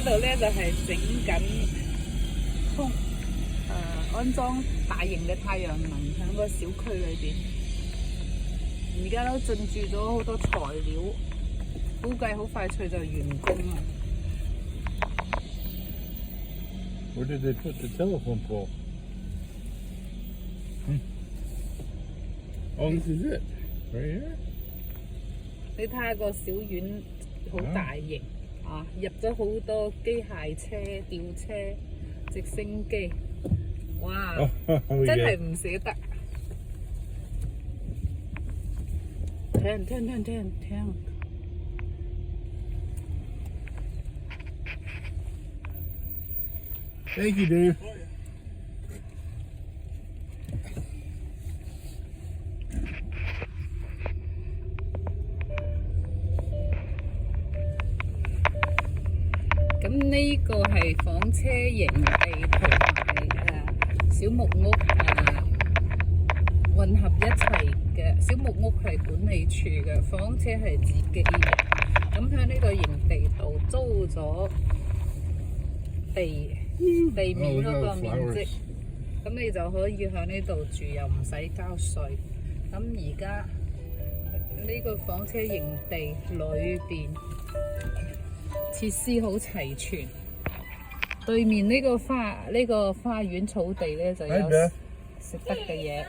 度咧就係整緊安裝大型嘅太陽能喺個小區裏邊。而家都進駐咗好多材料，估計好快脆就完工啦。Where did they put the telephone pole? Oh, this is it, right here. 你睇下個小院好大型啊！入咗好多機械車、吊車、直升機，哇！真係唔捨得。聽。Thank you, Dave.咁呢個係房車營地同埋小木屋混合一齊嘅。小木屋係管理處嘅，房車係自己嘅。咁喺呢個營地度租咗地面嗰個面積，咁你就可以喺呢度住，又唔使交稅。咁而家呢個房車營地裏邊設施好齊全，對面呢個花園草地咧就有食得嘅嘢。